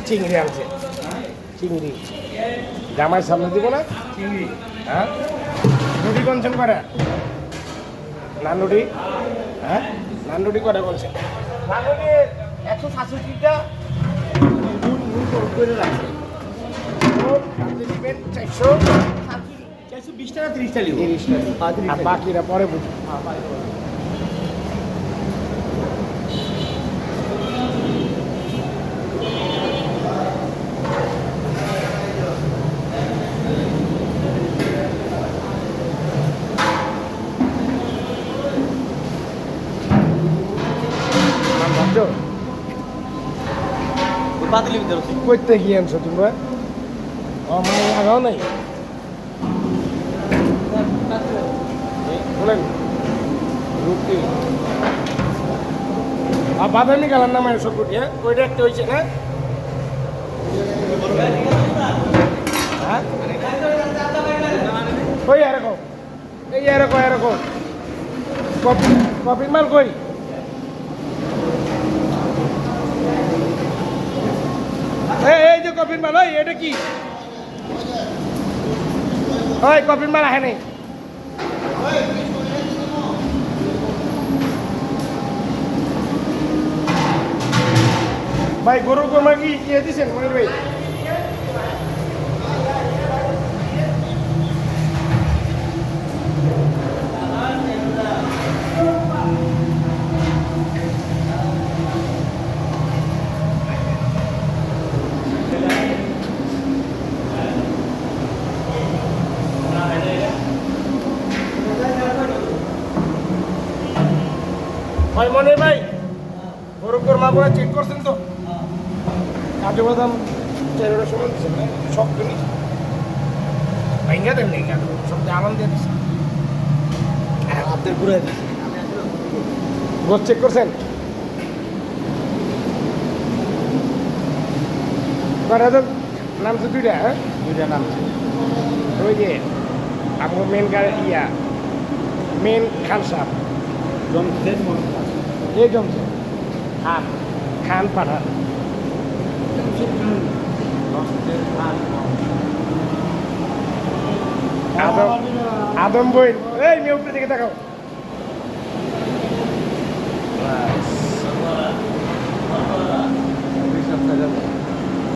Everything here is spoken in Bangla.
চিংড়ি আনছে চিংড়ি জামাই সামনে দিব না চিংড়ি হ্যাঁ রুটি কনছেন করে নান রুটি হ্যাঁ নান রুটি করে বলছে নান রুটি 167টা করে রাখছে চারশো 420 টাকা 30 টাকা 30 টাকা আর বাকিরা পরে বুঝি করতে গিয়ে আনছো তোমরা মানে লাগাও নাই বলেন রুটি আর বাদামি কালার নাম সব রুটি হ্যাঁ ওইটা একটা হয়েছে না হ্যাঁ ওই এরকম এই এরকম এরকম কপি কপির মাল কই এই যে কপির মাল ওই এটা কি ওই কপির মাল আহে নাই ভাই গরু কোরমা কি ইয়ে দিচ্ছেন মনির ভাই ভাই মনির ভাই গরু কোরমা করে চেক করছেন তো কাজু বাদাম 4টার সময় দিচ্ছেন সব কিনি ভাইঙ্গা দেন নেই কাজু সব আলাম দিয়ে দিচ্ছেন আপনার ঘুরে দিচ্ছি গোস চেক করছেন নামছে দুইটা হ্যাঁ দুইটা নামছে ওই যে আমার মেন ইয়া মেন খান সাহেব জমছেন এই জমছে খান খান পাঠান আদম আদম বই এই মেয়ে উপরে দিকে দেখাও